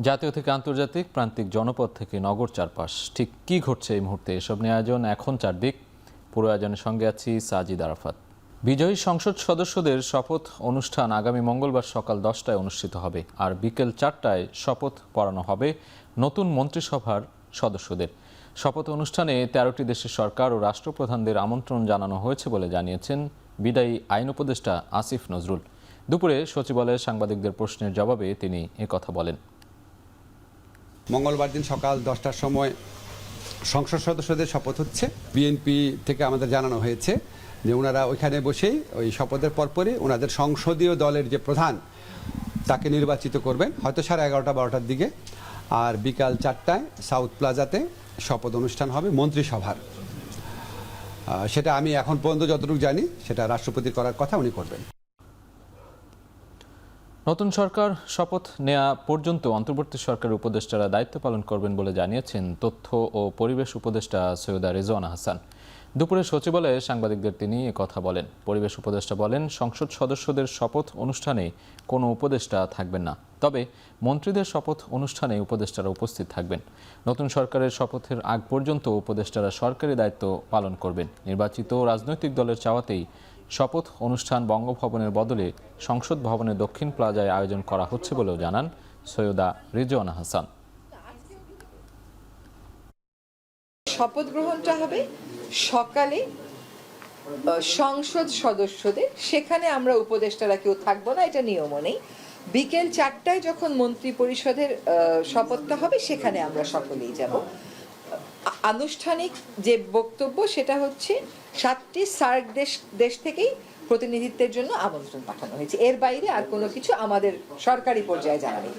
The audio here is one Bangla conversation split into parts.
জাতীয় থেকে আন্তর্জাতিক, প্রান্তিক জনপদ থেকে নগর চারপাশ, ঠিক কি ঘটছে এই মুহূর্তে এসব নিয়ে আয়োজন এখন চারদিক। পুরো আয়োজনের সঙ্গে আছি সাজিদ আরাফাত। বিজয়ী সংসদ সদস্যদের শপথ অনুষ্ঠান আগামী মঙ্গলবার সকাল 10টায় অনুষ্ঠিত হবে, আর বিকেল 4টায় শপথ পড়ানো হবে নতুন মন্ত্রিসভার সদস্যদের। শপথ অনুষ্ঠানে 13টি দেশের সরকার ও রাষ্ট্রপ্রধানদের আমন্ত্রণ জানানো হয়েছে বলে জানিয়েছেন বিদায়ী আইন উপদেষ্টা আসিফ নজরুল। দুপুরে সচিবালয়ে সাংবাদিকদের প্রশ্নের জবাবে তিনি একথা বলেন। মঙ্গলবার দিন সকাল 10টার সময় সংসদ সদস্যদের শপথ হচ্ছে। বিএনপি থেকে আমাদের জানানো হয়েছে যে ওনারা ওইখানে বসেই ওই শপথের পরপরই ওনাদের সংসদীয় দলের যে প্রধান তাকে নির্বাচিত করবেন, হয়তো 11:30-12টার দিকে। আর বিকাল 4টায় সাউথ প্লাজাতে শপথ অনুষ্ঠান হবে মন্ত্রিসভার। সেটা আমি এখন পর্যন্ত যতটুকু জানি সেটা রাষ্ট্রপতির করার কথা উনি করবেন। নতুন সরকার শপথ নেওয়া পর্যন্ত অন্তর্বর্তী সরকারের উপদেষ্টারা দায়িত্ব পালন করবেন বলে জানিয়েছেন তথ্য ও পরিবেশ উপদেষ্টা সৈয়দা রেজওয়ানা হাসান। দুপুরে সচিবালয়ে সাংবাদিকদের তিনি একথা বলেন। পরিবেশ উপদেষ্টা বলেন, সংসদ সদস্যদের শপথ অনুষ্ঠানে কোনো উপদেষ্টা থাকবেন না, তবে মন্ত্রীদের শপথ অনুষ্ঠানে উপদেষ্টারা উপস্থিত থাকবেন। নতুন সরকারের শপথের আগ পর্যন্ত উপদেষ্টারা সরকারি দায়িত্ব পালন করবেন। নির্বাচিত রাজনৈতিক দলের চাওয়াতেই শপথ অনুষ্ঠান বঙ্গভবনের বদলে সংসদ ভবনের দক্ষিণ প্লাজায় আয়োজন করা হচ্ছে বলেও জানান সৈয়দা রেজওয়ানা হাসান। শপথ গ্রহণটা হবে সকালে সংসদ সদস্যদের, সেখানে আমরা উপদেষ্টারা কেউ থাকবো না, এটা নিয়মও নেই। বিকেল 4টায় যখন মন্ত্রী পরিষদের শপথটা হবে সেখানে আমরা সকলেই যাব। আনুষ্ঠানিক যে বক্তব্য সেটা হচ্ছে 7টি সার্ক দেশ থেকেই প্রতিনিধিত্বের জন্য আমন্ত্রণ পাঠানো হয়েছে। এর বাইরে আর কোনো কিছু আমাদের সরকারি পর্যায়ে জানা নেই।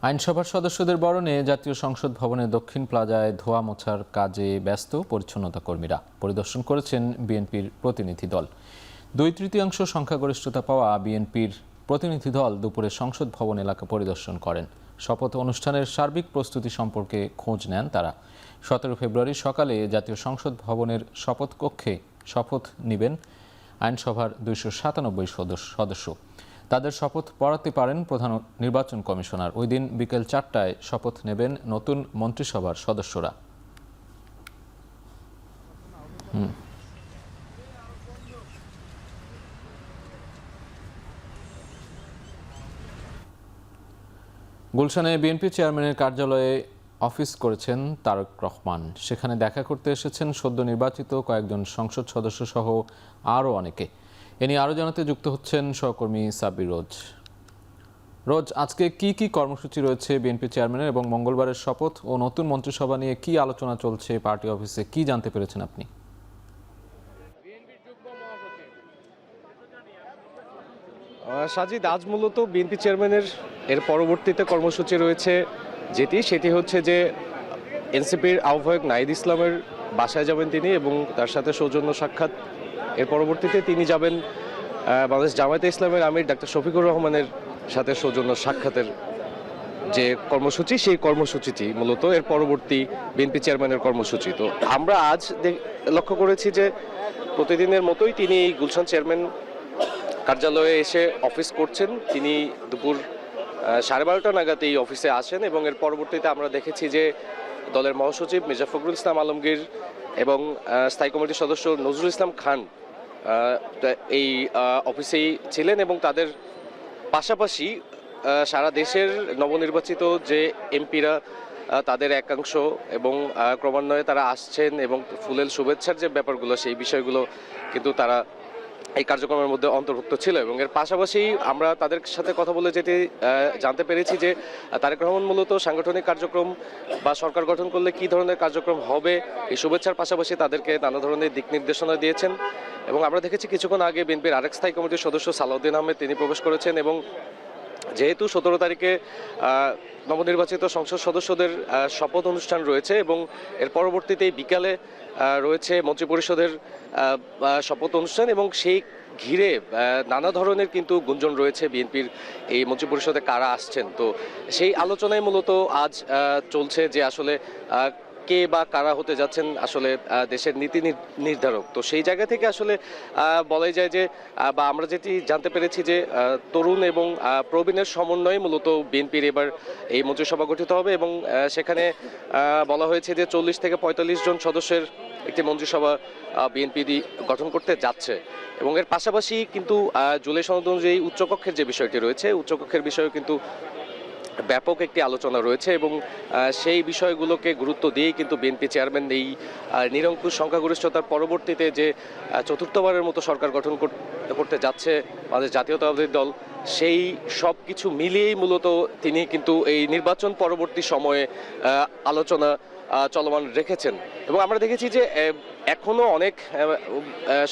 আইনসভার সদস্যদের বরণে জাতীয় সংসদ ভবনের দক্ষিণ প্লাজায় ধোয়া মোছার কাজে ব্যস্ত পরিচ্ছন্নতা কর্মীরা। পরিদর্শন করেছেন বিএনপির প্রতিনিধি দল। 2/3 সংখ্যাগরিষ্ঠতা পাওয়া বিএনপির প্রতিনিধি দল দুপুরে সংসদ ভবন এলাকা পরিদর্শন করেন। শপথ অনুষ্ঠানের সার্বিক প্রস্তুতি সম্পর্কে খোঁজ নেন তারা। 17 ফেব্রুয়ারি সকালে জাতীয় সংসদ ভবনের শপথ কক্ষে শপথ নেবেন আইনসভার 297 সদস্য। তাদের শপথ পড়াতে পারেন প্রধান নির্বাচন কমিশনার। ওই দিন বিকেল 4টায় শপথ নেবেন নতুন মন্ত্রিসভার সদস্যরা। গুলশানে বিএনপি চেয়ারম্যানের কার্যালয়ে অফিস করেছেন তারেক রহমান। সেখানে দেখা করতে এসেছেন সদ্য নির্বাচিত কয়েকজন সংসদ সদস্য সহ আরও অনেকে। এ নিয়ে আরও জানাতে যুক্ত হচ্ছেন সহকর্মী সাব্বির রোজ। রোজ, আজকে কি কি কর্মসূচি রয়েছে বিএনপি চেয়ারম্যানের, এবং মঙ্গলবারের শপথ ও নতুন মন্ত্রিসভা নিয়ে কি আলোচনা চলছে পার্টি অফিসে, কি জানতে পেরেছেন আপনি? সাজিদ, আজ মূলত বিএনপি চেয়ারম্যানের এর পরবর্তীতে কর্মসূচি রয়েছে সেটি হচ্ছে যে এনসিপির আহ্বায়ক নাহিদ ইসলামের বাসায় যাবেন তিনি, এবং তার সাথে সৌজন্য সাক্ষাৎ। এর পরবর্তীতে তিনি যাবেন বাংলাদেশ জামায়াতে ইসলামের আমির ডাক্তার শফিকুর রহমানের সাথে সৌজন্য সাক্ষাতের যে কর্মসূচি, সেই কর্মসূচিটি মূলত এর পরবর্তী বিএনপি চেয়ারম্যানের কর্মসূচি। তো আমরা আজ লক্ষ্য করেছি যে প্রতিদিনের মতোই তিনি এই গুলশান চেয়ারম্যান কার্যালয়ে এসে অফিস করছেন। তিনি দুপুর 12:30 নাগাদ এই অফিসে আসেন, এবং এর পরবর্তীতে আমরা দেখেছি যে দলের মহাসচিব মির্জা ফখরুল ইসলাম আলমগীর এবং স্থায়ী কমিটির সদস্য নজরুল ইসলাম খান এই অফিসেই ছিলেন, এবং তাদের পাশাপাশি সারা দেশের নবনির্বাচিত যে এমপিরা তাদের একাংশ এবং ক্রমান্বয়ে তারা আসছেন, এবং ফুলেল শুভেচ্ছার যে ব্যাপারগুলো সেই বিষয়গুলো কিন্তু তারা এই কার্যক্রমের মধ্যে অন্তর্ভুক্ত ছিল। এবং এর পাশাপাশি আমরা তাদের সাথে কথা বলে যেটি জানতে পেরেছি যে তারেক রহমান মূলত সাংগঠনিক কার্যক্রম বা সরকার গঠন করলে কী ধরনের কার্যক্রম হবে এই শুভেচ্ছার পাশাপাশি তাদেরকে নানা ধরনের দিক নির্দেশনা দিয়েছেন। এবং আমরা দেখেছি কিছুক্ষণ আগে বিএনপির আরেক স্থায়ী কমিটির সদস্য সালাউদ্দিন আহমেদ তিনি প্রবেশ করেছেন, এবং যেহেতু 17 তারিখে নবনির্বাচিত সংসদ সদস্যদের শপথ অনুষ্ঠান রয়েছে, এবং এর পরবর্তীতেই বিকালে রয়েছে মন্ত্রিপরিষদের শপথ অনুষ্ঠান, এবং সেই ঘিরে নানা ধরনের কিন্তু গুঞ্জন রয়েছে বিএনপির এই মন্ত্রিপরিষদে কারা আসছেন। তো সেই আলোচনায় মূলত আজ চলছে যে আসলে কে বা কারা হতে যাচ্ছেন আসলে দেশের নীতি নির্ধারক। তো সেই জায়গা থেকে আসলে বলাই যায় যে বা আমরা যেটি জানতে পেরেছি যে তরুণ এবং প্রবীণের সমন্বয়ে মূলত বিএনপির এবার এই মন্ত্রিসভা গঠিত হবে এবং সেখানে বলা হয়েছে যে 40 থেকে 45 জন সদস্যের একটি মন্ত্রিসভা বিএনপি গঠন করতে যাচ্ছে। এবং এর পাশাপাশি কিন্তু জুলাই সনদ অনুযায়ী উচ্চকক্ষের যে বিষয়টি রয়েছে, উচ্চকক্ষের বিষয়েও কিন্তু ব্যাপক একটি আলোচনা রয়েছে এবং সেই বিষয়গুলোকে গুরুত্ব দিয়েই কিন্তু বিএনপি চেয়ারম্যান এই নিরঙ্কুশ সংখ্যাগরিষ্ঠতার পরবর্তীতে যে চতুর্থবারের মতো সরকার গঠন করতে যাচ্ছে আমাদের জাতীয়তাবাদী দল, সেই সব কিছু মিলিয়েই মূলত তিনি কিন্তু এই নির্বাচন পরবর্তী সময়ে আলোচনা চলমান রেখেছেন। এবং আমরা দেখেছি যে এখনো অনেক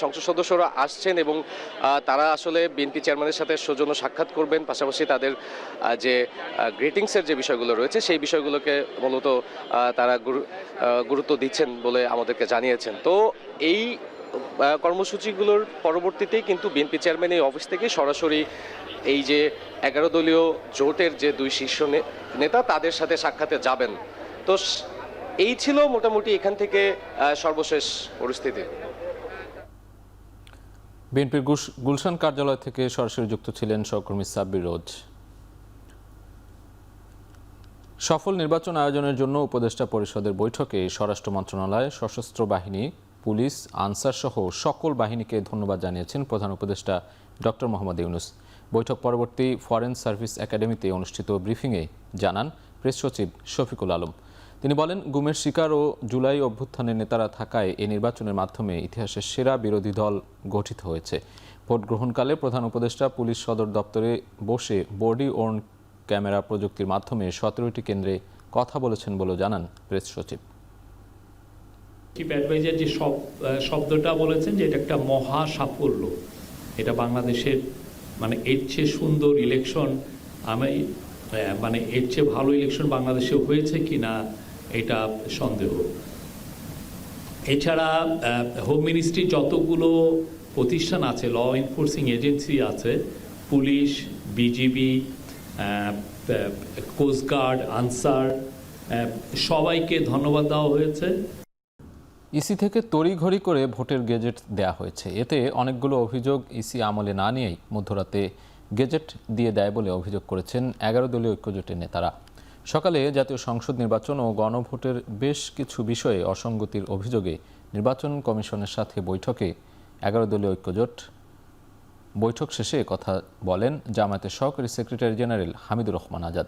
সংসদ সদস্যরা আসছেন এবং তারা আসলে বিএনপি চেয়ারম্যানের সাথে সৌজন্য সাক্ষাৎ করবেন, পাশাপাশি তাদের যে গ্রিটিংসের যে বিষয়গুলো রয়েছে সেই বিষয়গুলোকে মূলত তারা গুরুত্ব দিচ্ছেন বলে আমাদেরকে জানিয়েছেন। তো এই কর্মসূচিগুলোর পরবর্তীতেই কিন্তু বিএনপি চেয়ারম্যান এই অফিস থেকে সরাসরি এই যে 11 দলীয় জোটের যে 2 শীর্ষ নেতা তাদের সাথে সাক্ষাতে যাবেন। তো এই ছিল মোটামুটি এখান থেকে সর্বশেষ পরিস্থিতি। বিএনপির গুলশান কার্যালয় থেকে সরাসরি যুক্ত ছিলেন সহকর্মী সাব্বির রোজ। সফল নির্বাচন আয়োজনের জন্য উপদেষ্টা পরিষদের বৈঠকে স্বরাষ্ট্র মন্ত্রণালয়, সশস্ত্র বাহিনী, পুলিশ, আনসার সহ সকল বাহিনীকে ধন্যবাদ জানিয়েছেন প্রধান উপদেষ্টা ডক্টর মোহাম্মদ ইউনূস। বৈঠক পরবর্তী ফরেন সার্ভিস একাডেমিতে অনুষ্ঠিত ব্রিফিংয়ে জানান প্রেস সচিব শফিকুল আলম। তিনি বলেন, গুমের শিকার ও জুলাই অভ্যুত্থানের নেতারা থাকায় এই নির্বাচনের মাধ্যমে ইতিহাসের সেরা বিরোধী দল গঠিত হয়েছে। ভোট গ্রহণকালে প্রধান উপদেষ্টা পুলিশ সদর দপ্তরে বসে বডি ওর্ন ক্যামেরা প্রযুক্তির মাধ্যমে 17টি কেন্দ্রে কথা বলেছেন বলেও জানান প্রেস সচিব। চিফ অ্যাডভাইজার যে শব্দটা বলেছেন যে এটা একটা মহা সাফল্য, এটা বাংলাদেশের মানে এর চেয়ে সুন্দর ইলেকশন মানে এর চেয়ে ভালো ইলেকশন বাংলাদেশে হয়েছে কিনা এটা সন্দেহ। এছাড়া হোম মিনিস্ট্রি যতগুলো প্রতিষ্ঠান আছে, ল এনফোর্সিং এজেন্সি আছে, পুলিশ, বিজিবি, কোস্টগার্ড, আনসার, সবাইকে ধন্যবাদ দেওয়া হয়েছে। ইসি থেকে তড়িঘড়ি করে ভোটের গেজেট দেয়া হয়েছে। এতে অনেকগুলো অভিযোগ ইসি আমলে না নিয়েই মধ্যরাতে গেজেট দিয়ে দেয় বলে অভিযোগ করেছেন 11 দলীয় ঐক্যজোটের নেতারা। সকালে জাতীয় সংসদ নির্বাচন ও গণভোটের বেশ কিছু বিষয়ে অসঙ্গতির অভিযোগে নির্বাচন কমিশনের সাথে বৈঠকে 11 দলীয় ঐক্যজোট বৈঠক শেষে কথা বলেন জামায়াতের সহকারী সেক্রেটারি জেনারেল হামিদুর রহমান আজাদ।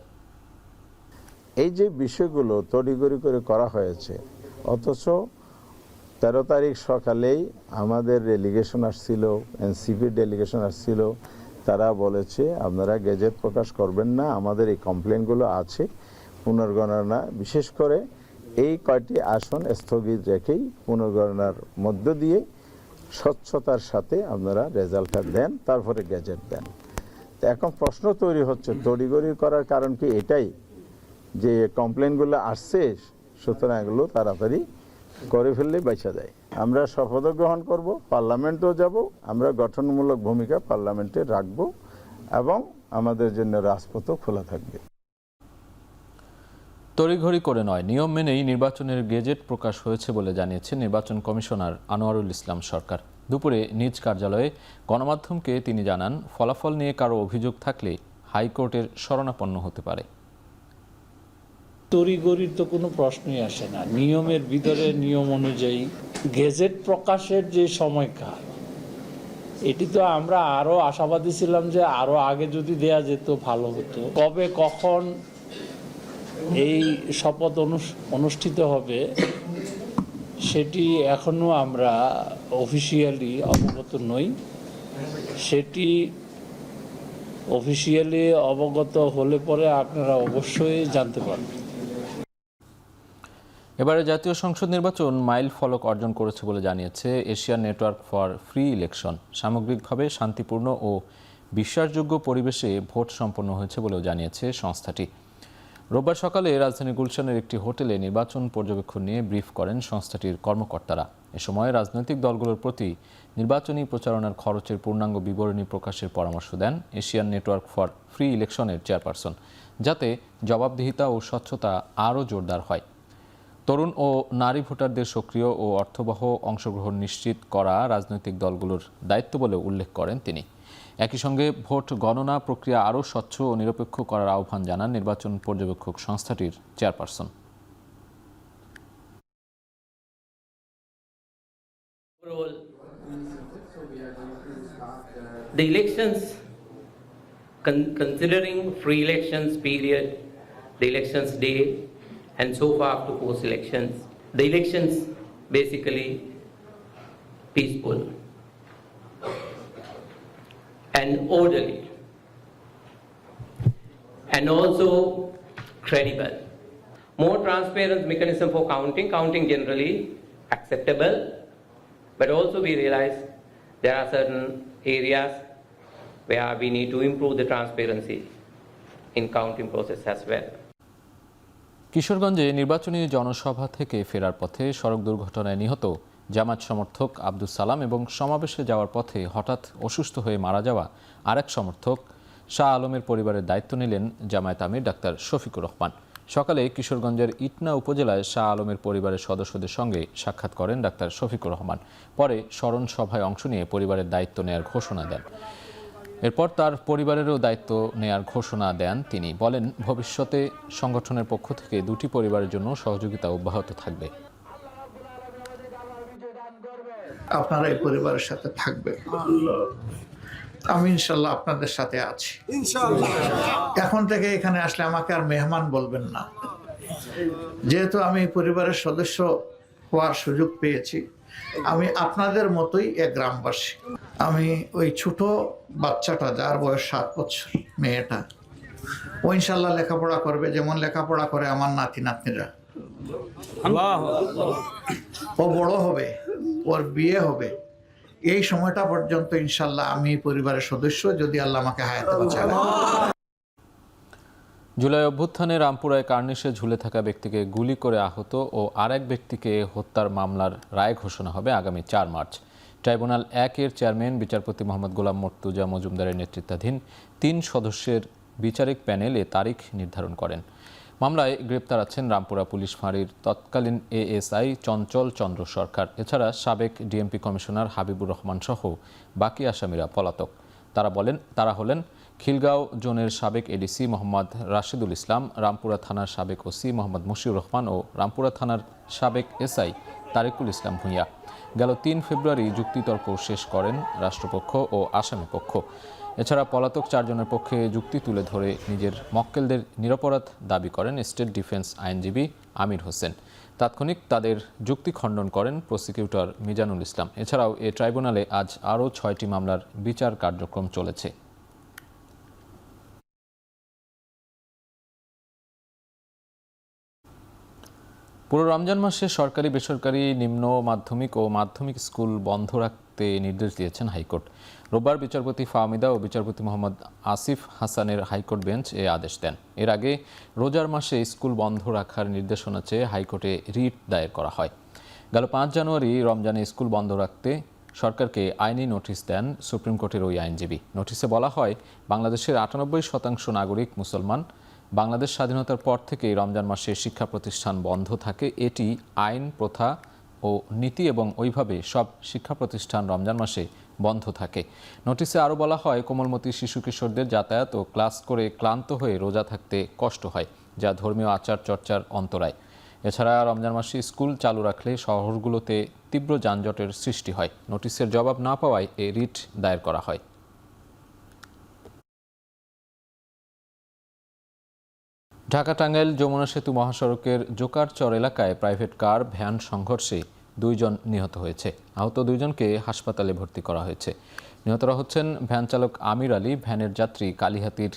এই যে বিষয়গুলো তড়িঘড়ি করে করা হয়েছে, অথচ 13 তারিখ সকালেই আমাদের ডেলিগেশন আসছিল, এনসিপির ডেলিগেশন আসছিল, তারা বলেছে আপনারা গেজেট প্রকাশ করবেন না, আমাদের এই কমপ্লেনগুলো আছে, পুনর্গণনা বিশেষ করে এই কয়টি আসন স্থগিত রেখেই পুনর্গণনার মধ্য দিয়ে স্বচ্ছতার সাথে আপনারা রেজাল্টটা দেন, তারপরে গেজেট দেন। তো এখন প্রশ্ন তৈরি হচ্ছে তড়িঘড়ি করার কারণ কি এটাই যে কমপ্লেনগুলো আসছে, সুতরাং এগুলো তাড়াতাড়ি করে ফেললে বেঁচে যায়। আমরা শপথ গ্রহণ করব, পার্লামেন্টেও যাব, আমরা গঠনমূলক ভূমিকা পার্লামেন্টে রাখব এবং আমাদের জন্য রাজপথও খোলা থাকবে। তড়িঘড়ি করে নয়, নিয়ম মেনেই নির্বাচনের গেজেট প্রকাশ হয়েছে বলে জানিয়েছেন নির্বাচন কমিশনার আনোয়ারুল ইসলাম সরকার। দুপুরে নিজ কার্যালয়ে গণমাধ্যমকে তিনি জানান, ফলাফল নিয়ে কারো অভিযোগ থাকলে হাইকোর্টের শরণাপন্ন হতে পারে। তড়িঘড়ির তো কোনো প্রশ্নই আসে না। নিয়মের ভিতরে নিয়ম অনুযায়ী গেজেট প্রকাশের যে সময়কাল, এটি তো আমরা আরো আশাবাদী ছিলাম যে আরো আগে যদি দেয়া যেত ভালো হতো। কবে কখন এই শপথ অনুষ্ঠিত হবে সেটি এখনো আমরা অফিসিয়ালি অবগত নই। সেটি অফিসিয়ালি অবগত হলে পরে আপনারা অবশ্যই জানতে পারবেন। এবারে জাতীয় সংসদ নির্বাচন মাইল ফলক অর্জন করেছে বলে জানিয়েছে Asian network for free election. সামগ্রিকভাবে শান্তিপূর্ণ ও বিশ্বাসযোগ্য পরিবেশে ভোট সম্পন্ন হয়েছে বলেও জানিয়েছে সংস্থাটি। রোববার সকালে রাজধানীর গুলশানের একটি হোটেলে নির্বাচন পর্যবেক্ষণ নিয়ে ব্রিফ করেন সংস্থাটির কর্মকর্তারা। এ সময় রাজনৈতিক দলগুলোর প্রতি নির্বাচনী প্রচারণার খরচের পূর্ণাঙ্গ বিবরণী প্রকাশের পরামর্শ দেন এশিয়ান নেটওয়ার্ক ফর ফ্রি ইলেকশনের চেয়ারপারসন, যাতে জবাবদিহিতা ও স্বচ্ছতা আরও জোরদার হয়। তরুণ ও নারী ভোটারদের সক্রিয় ও অর্থবহ অংশগ্রহণ নিশ্চিত করা রাজনৈতিক দলগুলোর দায়িত্ব বলে উল্লেখ করেন তিনি। একই সঙ্গে ভোট গণনা প্রক্রিয়া আরও স্বচ্ছ ও নিরপেক্ষ করার আহ্বান জানান নির্বাচন পর্যবেক্ষক সংস্থাটির chairperson. Overall, the elections, considering free elections period, the elections day, and so far up to post-elections, the elections basically peaceful and orderly, and also credible. More transparent mechanism for counting generally acceptable. But also we realize there are certain areas where we need to improve the transparency in counting process as well. কিশোরগঞ্জে নির্বাচনী জনসভা থেকে ফেরার পথে সড়ক দুর্ঘটনায় নিহত জামায়াত সমর্থক আব্দুস সালাম এবং সমাবেশে যাওয়ার পথে হঠাৎ অসুস্থ হয়ে মারা যাওয়া আরেক সমর্থক শাহ আলমের পরিবারের দায়িত্ব নিলেন জামায়াত আমির ডাক্তার শফিকুর রহমান। সকালে কিশোরগঞ্জের ইটনা উপজেলায় শাহ আলমের পরিবারের সদস্যদের সঙ্গে সাক্ষাৎ করেন ডাক্তার শফিকুর রহমান। পরে স্মরণ সভায় অংশ নিয়ে পরিবারের দায়িত্ব নেয়ার ঘোষণা দেন। এরপর তার পরিবারেরও দায়িত্ব নেয়ার ঘোষণা দেন তিনি। বলেন, ভবিষ্যতে সংগঠনের পক্ষ থেকে দুটি পরিবারের জন্য সহযোগিতা অব্যাহত থাকবে। আপনারা এই পরিবারের সাথে থাকবেন, আমি ইনশাল্লাহ আপনাদের সাথে আছি। এখন থেকে এখানে আসলে আমাকে আর মেহমান বলবেন না, যেহেতু আমি পরিবারের সদস্য হওয়ার সুযোগ পেয়েছি। আমি আপনাদের মতোই এক গ্রামবাসী। আমি ওই ছোট বাচ্চাটা যার বয়স 7 বছর, মেয়েটা, ও ইনশাল্লাহ লেখাপড়া করবে যেমন লেখাপড়া করে আমার নাতি নাতনিরা। ও বড় হবে, ওর বিয়ে হবে, এই সময়টা পর্যন্ত ইনশাল্লাহ আমি পরিবারের সদস্য, যদি আল্লাহ আমাকে হায়াতে বাঁচায়। জুলাই অভ্যুত্থানে রামপুরায় কার্নিশে ঝুলে থাকা ব্যক্তিকে গুলি করে আহত ও আরেক ব্যক্তিকে হত্যার মামলার রায় ঘোষণা হবে আগামী 4 মার্চ। ট্রাইব্যুনাল 1-এর চেয়ারম্যান বিচারপতি মোহাম্মদ গোলাম মর্তুজা মজুমদারের নেতৃত্বাধীন 3 সদস্যের বিচারিক প্যানেল এ তারিখ নির্ধারণ করেন। মামলায় গ্রেপ্তার আছেন রামপুরা পুলিশ ফাঁড়ির তৎকালীন এএসআই চঞ্চল চন্দ্র সরকার। এছাড়া সাবেক ডিএমপি কমিশনার হাবিবুর রহমান সহ বাকি আসামিরা পলাতক। তারা হলেন খিলগাঁও জোনের সাবেক এডিসি মোহাম্মদ রাশেদুল ইসলাম, রামপুরা থানার সাবেক ওসি মোহাম্মদ মশিউর রহমান ও রামপুরা থানার সাবেক এসআই তারিকুল ইসলাম ভূঁইয়া। গেল 3 ফেব্রুয়ারি যুক্তিতর্ক শেষ করেন রাষ্ট্রপক্ষ ও আসামি পক্ষ। এছাড়া পলাতক 4 জনের পক্ষে যুক্তি তুলে ধরে নিজের মক্কেলদের নিরপরাধ দাবি করেন স্টেট ডিফেন্স আইনজীবী আমির হোসেন। তাৎক্ষণিক তাদের যুক্তি খণ্ডন করেন প্রসিকিউটর মিজানুল ইসলাম। এছাড়াও এ ট্রাইব্যুনালে আজ আরও 6টি মামলার বিচার কার্যক্রম চলেছে। পুরো রমজান মাসে সরকারি বেসরকারি নিম্ন মাধ্যমিক ও মাধ্যমিক স্কুল বন্ধ রাখতে নির্দেশ দিয়েছেন হাইকোর্ট। রোববার বিচারপতি ফাহমিদা ও বিচারপতি মোহাম্মদ আসিফ হাসানের হাইকোর্ট বেঞ্চ এ আদেশ দেন। এর আগে রোজার মাসে স্কুল বন্ধ রাখার নির্দেশনা চেয়ে হাইকোর্টে রিট দায়ের করা হয়। গেল 5 জানুয়ারি রমজানে স্কুল বন্ধ রাখতে সরকারকে আইনি নোটিশ দেন সুপ্রিম কোর্টের ওই আইনজীবী। নোটিশে বলা হয়, বাংলাদেশের 98% নাগরিক মুসলমান। বাংলাদেশ স্বাধীনতার পর থেকেই রমজান মাসে শিক্ষা প্রতিষ্ঠান বন্ধ থাকে। এটি আইন, প্রথা ও নীতি এবং ওইভাবে সব শিক্ষা প্রতিষ্ঠান রমজান মাসে বন্ধ থাকে। নোটিশে আরও বলা হয়, কোমলমতি শিশু কিশোরদের যাতায়াত ও ক্লাস করে ক্লান্ত হয়ে রোজা থাকতে কষ্ট হয়, যা ধর্মীয় আচার চর্চার অন্তরায়। এছাড়া রমজান মাসে স্কুল চালু রাখলে শহরগুলোতে তীব্র যানজটের সৃষ্টি হয়। নোটিশের জবাব না পাওয়ায় এ রিট দায়ের করা হয়। ঢাকা টাঙ্গাইল যমুনা সেতু মহাসড়কের জোকারচর এলাকায় প্রাইভেট কার ভ্যান সংঘর্ষে 2 জন নিহত হয়েছে। আহত 2 জনকে হাসপাতালে ভর্তি করা হয়েছে। নিহতরা হচ্ছেন ভ্যান চালক আমির আলী, ভ্যানের যাত্রী কালিহাতির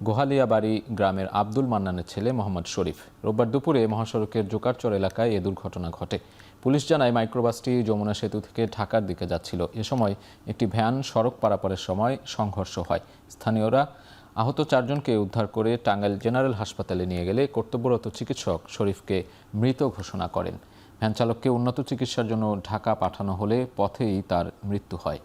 গোহালিয়াবাড়ি গ্রামের আব্দুল মান্নানের ছেলে মোহাম্মদ শরীফ। রোববার দুপুরে মহাসড়কের জোকারচর এলাকায় এ দুর্ঘটনা ঘটে। পুলিশ জানায়, মাইক্রোবাসটি যমুনা সেতু থেকে ঢাকার দিকে যাচ্ছিল। এ সময় একটি ভ্যান সড়ক পারাপারের সময় সংঘর্ষ হয়। স্থানীয়রা আহত 4 জনকে উদ্ধার করে টাঙ্গাইল জেনারেল হাসপাতালে নিয়ে গেলে কর্তব্যরত চিকিৎসক শরীফকে মৃত ঘোষণা করেন। ভ্যান চালককে উন্নত চিকিৎসার জন্য ঢাকা পাঠানো হলে পথেই তার মৃত্যু হয়।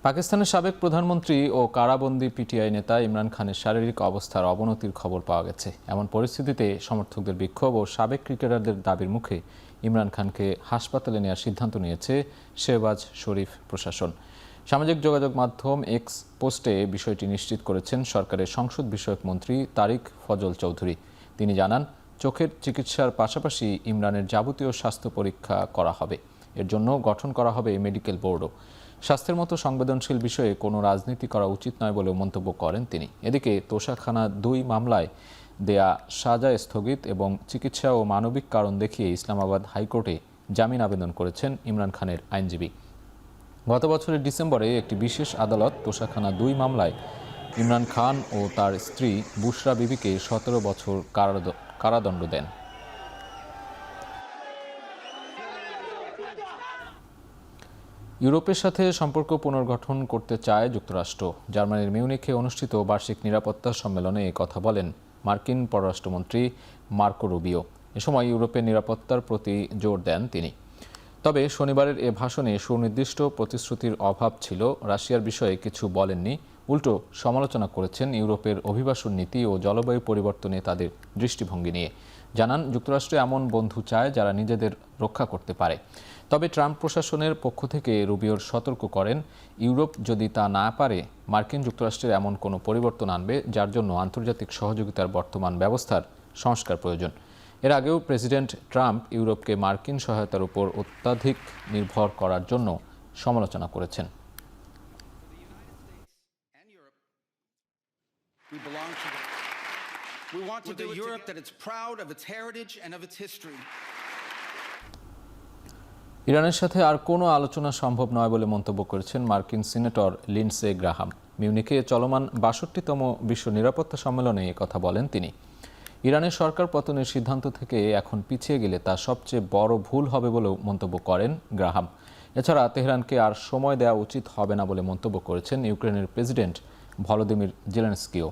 পাকিস্তানের সাবেক প্রধানমন্ত্রী ও কারাবন্দী পিটিআই নেতা ইমরান খানের শারীরিক অবস্থার অবনতির খবর পাওয়া গেছে। এমন পরিস্থিতিতে সমর্থকদের বিক্ষোভ ও সাবেক ক্রিকেটারদের দাবির মুখে ইমরান খানকে হাসপাতালে নেওয়ার সিদ্ধান্ত নিয়েছে শেহবাজ শরীফ প্রশাসন। সামাজিক যোগাযোগ মাধ্যম এক্স পোস্টে বিষয়টি নিশ্চিত করেছেন সরকারের সংসদ বিষয়ক মন্ত্রী তারিক ফজল চৌধুরী। তিনি জানান, চোখের চিকিৎসার পাশাপাশি ইমরানের যাবতীয় স্বাস্থ্য পরীক্ষা করা হবে। এর জন্য গঠন করা হবে মেডিকেল বোর্ডও। স্বাস্থ্যের মতো সংবেদনশীল বিষয়ে কোনো রাজনীতি করা উচিত নয় বলে মন্তব্য করেন তিনি। এদিকে তোষাখানা 2 মামলায় দেয়া সাজা স্থগিত এবং চিকিৎসা ও মানবিক কারণ দেখিয়ে ইসলামাবাদ হাইকোর্টে জামিন আবেদন করেছেন ইমরান খানের আইনজীবী। গত বছরের ডিসেম্বরে একটি বিশেষ আদালত তোষাখানা 2 মামলায় ইমরান খান ও তার স্ত্রী বুশরা বিবিকে 17 বছর কারাদণ্ড দেন। ইউরোপের সাথে সম্পর্ক পুনর্গঠন করতে চায় যুক্তরাষ্ট্র। জার্মানির মিউনিখে অনুষ্ঠিত বার্ষিক নিরাপত্তা সম্মেলনে এই কথা বলেন মার্কিন পররাষ্ট্রমন্ত্রী মার্কো রুবিও। এ সময় ইউরোপের নিরাপত্তার প্রতি জোর দেন তিনি। তবে শনিবারের এ ভাষণে সুনির্দিষ্ট প্রতিশ্রুতির অভাব ছিল। রাশিয়ার বিষয়ে কিছু বলেননি, উল্টো সমালোচনা করেছেন ইউরোপের অভিবাসন নীতি ও জলবায়ু পরিবর্তনে তাদের দৃষ্টিভঙ্গি নিয়ে। জানান, যুক্তরাষ্ট্র এমন বন্ধু চায় যারা নিজেদের রক্ষা করতে পারে। তবে ট্রাম্প প্রশাসনের পক্ষ থেকে রুবিওর সতর্ক করেন, ইউরোপ যদি তা না পারে মার্কিন যুক্তরাষ্ট্রের এমন কোনো পরিবর্তন আনবে যার জন্য আন্তর্জাতিক সহযোগিতার বর্তমান ব্যবস্থার সংস্কার প্রয়োজন। এর আগেও প্রেসিডেন্ট ট্রাম্প ইউরোপকে মার্কিন সহায়তার উপর অত্যাধিক নির্ভর করার জন্য সমালোচনা করেছেন। We want to do a Europe that is proud of its heritage and of its history. ইরানের সাথে আর কোনো আলোচনা সম্ভব নয় বলে মন্তব্য করেছেন মার্কিন সিনেটর লিন্ডসে গ্রাহাম। মিউনিখে চলমান 62তম বিশ্ব নিরাপত্তা সম্মেলনে কথা বলেন তিনি। ইরানের সরকার পতনের সিদ্ধান্ত থেকে এখন পিছিয়ে গেলে তা সবচেয়ে বড় ভুল হবে বলেও মন্তব্য করেন গ্রাহাম। এছাড়া তেহরানকে আর সময় দেওয়া উচিত হবে না বলে মন্তব্য করেছেন ইউক্রেনের প্রেসিডেন্ট ভলোদিমির জেলেনস্কিও।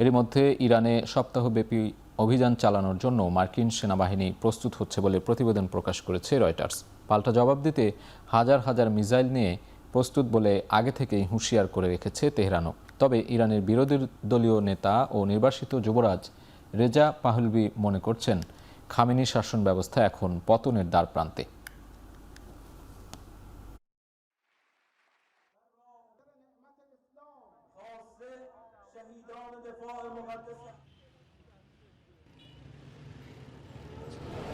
এরই মধ্যে ইরানে সপ্তাহব্যাপী অভিযান চালানোর জন্য মার্কিন সেনাবাহিনী প্রস্তুত হচ্ছে বলে প্রতিবেদন প্রকাশ করেছে রয়টার্স। পাল্টা জবাব দিতে হাজার হাজার মিসাইল নিয়ে প্রস্তুত বলে আগে থেকেই হুঁশিয়ার করে রেখেছে তেহরানও। তবে ইরানের বিরোধী দলীয় নেতা ও নির্বাসিত যুবরাজ রেজা পাহলভি মনে করছেন, খামেনি শাসন ব্যবস্থা এখন পতনের দ্বার প্রান্তে।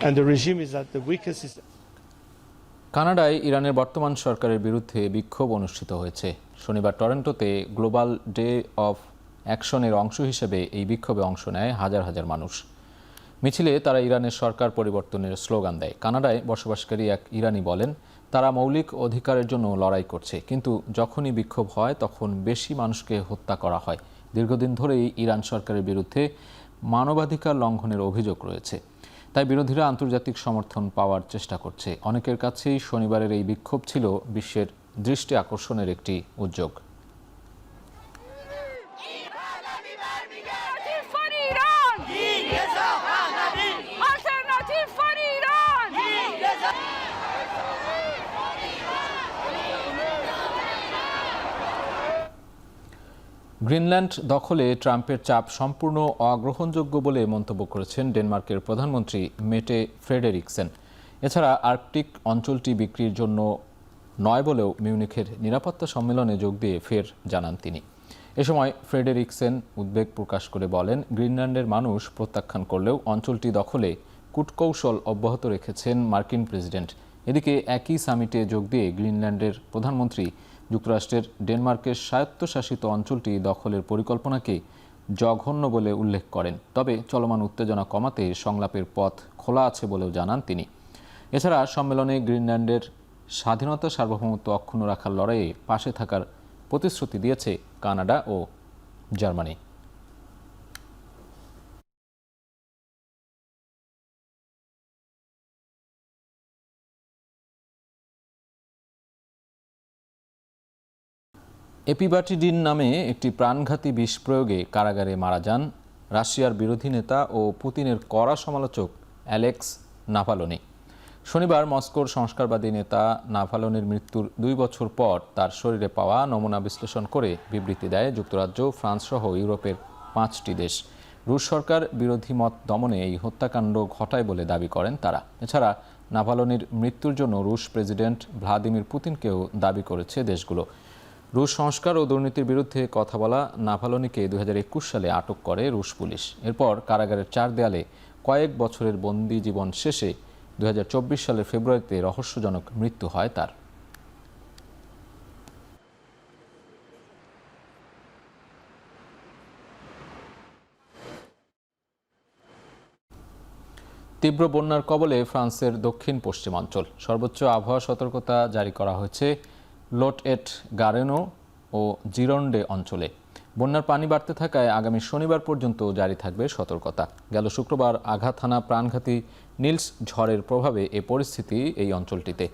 And the regime is at the weakest. কানাডায় ইরানের বর্তমান সরকারের বিরুদ্ধে বিক্ষোভ অনুষ্ঠিত হয়েছে। শনিবার টরন্টোতে গ্লোবাল ডে অফ অ্যাকশনের অংশ হিসেবে এই বিক্ষোভে অংশ নেয় হাজার হাজার মানুষ। মিছিলে তারা ইরানের সরকার পরিবর্তনের স্লোগান দেয়। কানাডায় বসবাসকারী এক ইরানি বলেন, তারা মৌলিক অধিকারের জন্য লড়াই করছে, কিন্তু যখনই বিক্ষোভ হয় তখন বেশি মানুষকে হত্যা করা হয়। দীর্ঘদিন ধরেই ইরান সরকারের বিরুদ্ধে মানবাধিকার লঙ্ঘনের অভিযোগ রয়েছে। তাই বিরোধীরা আন্তর্জাতিক সমর্থন পাওয়ার চেষ্টা করছে। অনেকের কাছেই শনিবারের এই বিক্ষোভ ছিল বিশ্বের দৃষ্টি আকর্ষণের একটি উদ্যোগ। গ্রিনল্যান্ড দখলে ট্রাম্পের চাপ সম্পূর্ণ অগ্রহণযোগ্য বলে মন্তব্য করেছেন ডেনমার্কের প্রধানমন্ত্রী মেটে ফ্রেডেরিকসেন। এছাড়া আর্কটিক অঞ্চলটি বিক্রির জন্য নয় বলেও মিউনিখের নিরাপত্তা সম্মেলনে যোগ দিয়ে ফের জানান তিনি। এ সময় ফ্রেডেরিকসেন উদ্বেগ প্রকাশ করে বলেন, গ্রিনল্যান্ডের মানুষ প্রত্যাখ্যান করলেও অঞ্চলটি দখলে কূটকৌশল অব্যাহত রেখেছেন মার্কিন প্রেসিডেন্ট। এদিকে একই সামিটে যোগ দিয়ে গ্রিনল্যান্ডের প্রধানমন্ত্রী যুক্তরাষ্ট্রের ডেনমার্কের স্বায়ত্তশাসিত অঞ্চলটি দখলের পরিকল্পনাকে জঘন্য বলে উল্লেখ করেন। তবে চলমান উত্তেজনা কমাতে সংলাপের পথ খোলা আছে বলেও জানান তিনি। এছাড়া সম্মেলনে গ্রিনল্যান্ডের স্বাধীনতা সার্বভৌমত্ব অক্ষুণ্ণ রাখার লড়াইয়ে পাশে থাকার প্রতিশ্রুতি দিয়েছে কানাডা ও জার্মানি। এপিবাটিডিন নামে একটি প্রাণঘাতী বিষ প্রয়োগে কারাগারে মারা যান রাশিয়ার বিরোধী নেতা ও পুতিনের কড়া সমালোচক অ্যালেক্স নাভালনি। শনিবার মস্কোর সংস্কারবাদী নেতা নাভালনির মৃত্যুর 2 বছর পর তার শরীরে পাওয়া নমুনা বিশ্লেষণ করে বিবৃতি দেয় যুক্তরাজ্য, ফ্রান্স সহ ইউরোপের 5টি দেশ। রুশ সরকার বিরোধী মত দমনে এই হত্যাকাণ্ড ঘটায় বলে দাবি করেন তারা। এছাড়া নাভালনির মৃত্যুর জন্য রুশ প্রেসিডেন্ট ভ্লাদিমির পুতিনকেও দাবি করেছে দেশগুলো। রুশ সংস্কার ও দুর্নীতির বিরুদ্ধে কথা বলা নাভালনিকে 2021 সালে আটক করে রুশ পুলিশ। এরপর কারাগারের 4 দেয়ালে কয়েক বছরের বন্দি জীবন শেষে 2024 সালের ফেব্রুয়ারিতে রহস্যজনক মৃত্যু হয় তার। তীব্র বন্যার কবলে ফ্রান্সের দক্ষিণ পশ্চিমাঞ্চল। সর্বোচ্চ আবহাওয়া সতর্কতা জারি করা হয়েছে লোট-এট গারেনো ও জিরন্ডে অঞ্চলে। বন্যার পানি বাড়তে থাকায় আগামী শনিবার পর্যন্ত জারি থাকবে সতর্কতা। গেল শুক্রবার আঘাত হানা প্রাণঘাতী নিলস ঝড়ের প্রভাবে এ পরিস্থিতি এই অঞ্চলটিতে।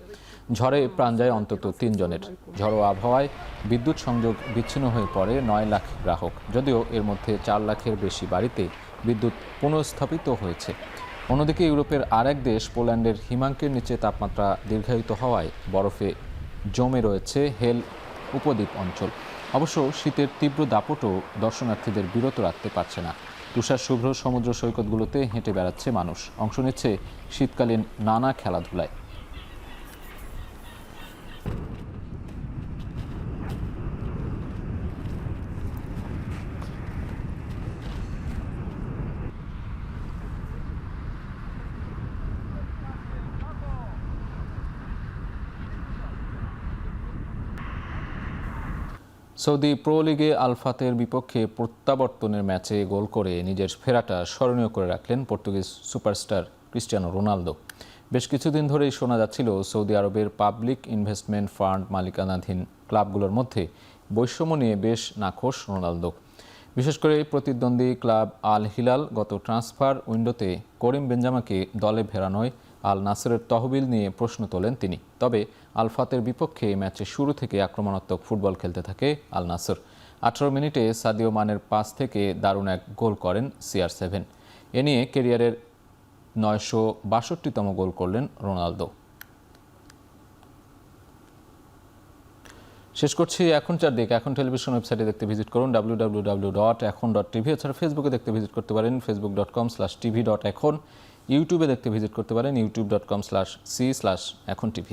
ঝড়ে প্রাণ যায় অন্তত 3 জনের। ঝড়ো আবহাওয়ায় বিদ্যুৎ সংযোগ বিচ্ছিন্ন হয়ে পড়ে 9 লাখ গ্রাহক। যদিও এর মধ্যে 4 লাখের বেশি বাড়িতে বিদ্যুৎ পুনঃস্থাপিত হয়েছে। অন্যদিকে ইউরোপের আরেক দেশ পোল্যান্ডের হিমাঙ্কের নিচে তাপমাত্রা দীর্ঘায়িত হওয়ায় বরফে জমে রয়েছে হেল উপদ্বীপ অঞ্চল। অবশ্য শীতের তীব্র দাপটও দর্শনার্থীদের বিরত রাখতে পারছে না। তুষার শুভ্র সমুদ্র সৈকতগুলোতে হেঁটে বেড়াচ্ছে মানুষ, অংশ নিচ্ছে শীতকালীন নানা খেলাধুলায়। সৌদি প্রো লিগে আল ফাতের বিপক্ষে প্রত্যাবর্তনের ম্যাচে গোল করে নিজের ফেরাটা স্মরণীয় করে রাখলেন পর্তুগিজ সুপারস্টার ক্রিস্টিয়ানো রোনালদো। বেশ কিছুদিন ধরেই শোনা যাচ্ছিল সৌদি আরবের পাবলিক ইনভেস্টমেন্ট ফান্ড মালিকানাধীন ক্লাবগুলোর মধ্যে বৈষম্য নিয়ে বেশ নাখোশ রোনালদো। বিশেষ করে প্রতিদ্বন্দ্বী ক্লাব আল হিলাল গত ট্রান্সফার উইন্ডোতে করিম বেঞ্জামাকে দলে ফেরানোয় আল নাসেরের তহবিল নিয়ে প্রশ্ন তোলেন তিনি। তবে আল ফাতের বিপক্ষে ম্যাচের শুরু থেকে আক্রমণাত্মক ফুটবল খেলতে থাকে আল নাসর। 18 মিনিটে সাদিও মানের পাস থেকে দারুণ এক গোল করেন CR7। এ নিয়ে ক্যারিয়ারের 962তম গোল করলেন রোনালদো। শেষ করছি এখন চারদিক। এখন টেলিভিশন ওয়েবসাইটে দেখতে ভিজিট করুন www.ekhon.tv। এছাড়া ফেসবুকে দেখতে ভিজিট করতে পারেন facebook.com/tv.ekhon। ইউটিউবে দেখতে ভিজিট করতে পারেন youtube.com/c/ekhon tv।